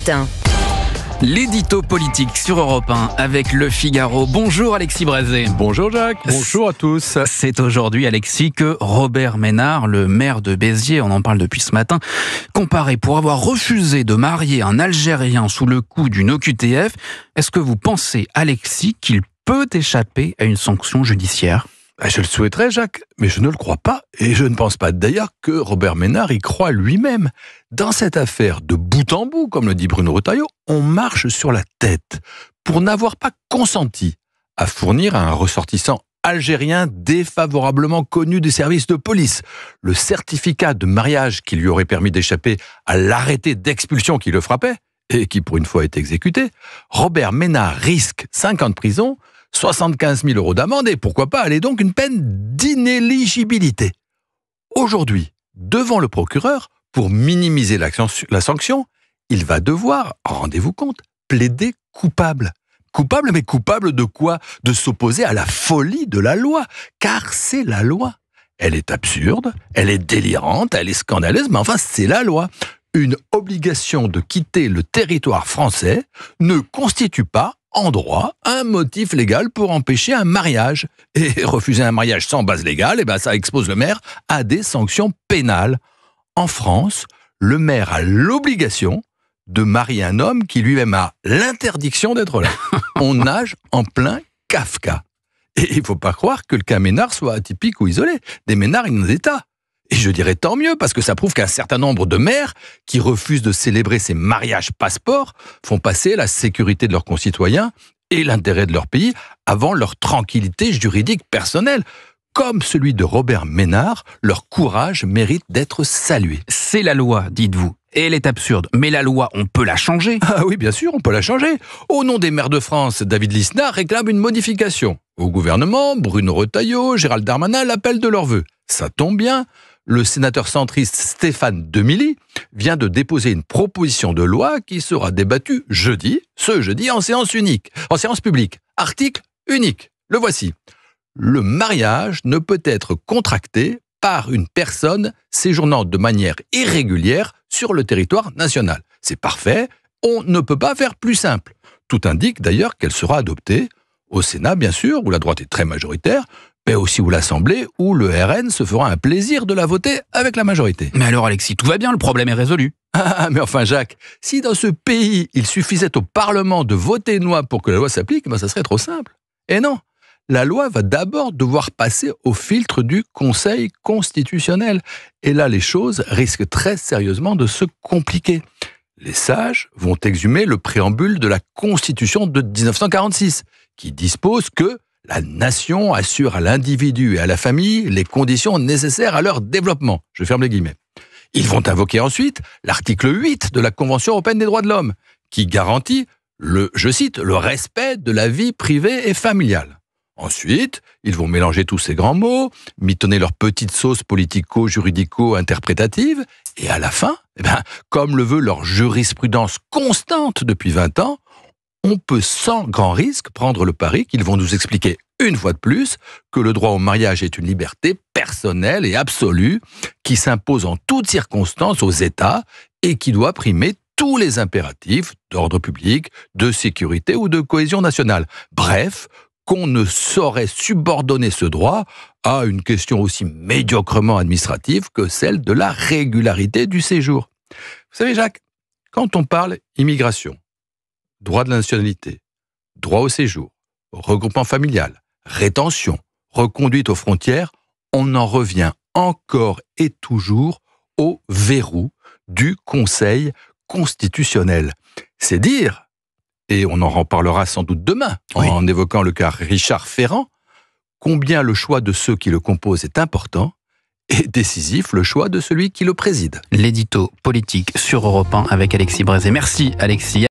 matin. L'édito politique sur Europe 1 avec Le Figaro. Bonjour Alexis Brézé. Bonjour Jacques, bonjour à tous. C'est aujourd'hui, Alexis, que Robert Ménard, le maire de Béziers, on en parle depuis ce matin, comparé pour avoir refusé de marier un Algérien sous le coup d'une OQTF. Est-ce que vous pensez, Alexis, qu'il peut échapper à une sanction judiciaire ? Je le souhaiterais, Jacques, mais je ne le crois pas. Et je ne pense pas d'ailleurs que Robert Ménard y croit lui-même. Dans cette affaire, de bout en bout, comme le dit Bruno Retailleau, on marche sur la tête pour n'avoir pas consenti à fournir à un ressortissant algérien défavorablement connu des services de police le certificat de mariage qui lui aurait permis d'échapper à l'arrêté d'expulsion qui le frappait et qui pour une fois est exécuté. Robert Ménard risque 5 ans de prison, 75 000 € d'amende et pourquoi pas aller donc une peine d'inéligibilité. Aujourd'hui, devant le procureur, pour minimiser la sanction, il va devoir, rendez-vous compte, plaider coupable. Coupable, mais coupable de quoi ? De s'opposer à la folie de la loi, car c'est la loi. Elle est absurde, elle est délirante, elle est scandaleuse, mais enfin c'est la loi. Une obligation de quitter le territoire français ne constitue pas, en droit, un motif légal pour empêcher un mariage. Et refuser un mariage sans base légale, ça expose le maire à des sanctions pénales. En France, le maire a l'obligation de marier un homme qui lui-même a l'interdiction d'être là. On nage en plein Kafka. Et il ne faut pas croire que le cas Ménard soit atypique ou isolé. Des Ménards, il y en a des tas. Et je dirais tant mieux, parce que ça prouve qu'un certain nombre de maires qui refusent de célébrer ces mariages passeports font passer la sécurité de leurs concitoyens et l'intérêt de leur pays avant leur tranquillité juridique personnelle. Comme celui de Robert Ménard, leur courage mérite d'être salué. C'est la loi, dites-vous. Et elle est absurde. Mais la loi, on peut la changer. Ah oui, bien sûr, on peut la changer. Au nom des maires de France, David Lisnard réclame une modification. Au gouvernement, Bruno Retailleau, Gérald Darmanin l'appellent de leur vœu. Ça tombe bien. Le sénateur centriste Stéphane Demilly vient de déposer une proposition de loi qui sera débattue ce jeudi, en séance publique. Article unique. Le voici. Le mariage ne peut être contracté par une personne séjournant de manière irrégulière sur le territoire national. C'est parfait, on ne peut pas faire plus simple. Tout indique d'ailleurs qu'elle sera adoptée au Sénat, bien sûr, où la droite est très majoritaire, mais aussi où l'Assemblée, où le RN se fera un plaisir de la voter avec la majorité. Mais alors Alexis, tout va bien, le problème est résolu. Ah, mais enfin Jacques, si dans ce pays, il suffisait au Parlement de voter une loi pour que la loi s'applique, ça serait trop simple. Et non, la loi va d'abord devoir passer au filtre du Conseil constitutionnel. Et là, les choses risquent très sérieusement de se compliquer. Les sages vont exhumer le préambule de la Constitution de 1946, qui dispose que la nation assure à l'individu et à la famille les conditions nécessaires à leur développement. Je ferme les guillemets. Ils vont invoquer ensuite l'article 8 de la Convention européenne des droits de l'homme, qui garantit je cite, le respect de la vie privée et familiale. Ensuite, ils vont mélanger tous ces grands mots, mitonner leur petite sauce politico-juridico-interprétative, et à la fin, comme le veut leur jurisprudence constante depuis 20 ans, on peut sans grand risque prendre le pari qu'ils vont nous expliquer une fois de plus que le droit au mariage est une liberté personnelle et absolue qui s'impose en toutes circonstances aux États et qui doit primer tous les impératifs d'ordre public, de sécurité ou de cohésion nationale. Bref, qu'on ne saurait subordonner ce droit à une question aussi médiocrement administrative que celle de la régularité du séjour. Vous savez, Jacques, quand on parle immigration, droit de la nationalité, droit au séjour, regroupement familial, rétention, reconduite aux frontières, on en revient encore et toujours au verrou du Conseil constitutionnel. C'est dire, et on en reparlera sans doute demain, en évoquant le cas Richard Ferrand, combien le choix de ceux qui le composent est important et décisif le choix de celui qui le préside. L'édito politique sur Europe 1 avec Alexis Brézé. Merci Alexis.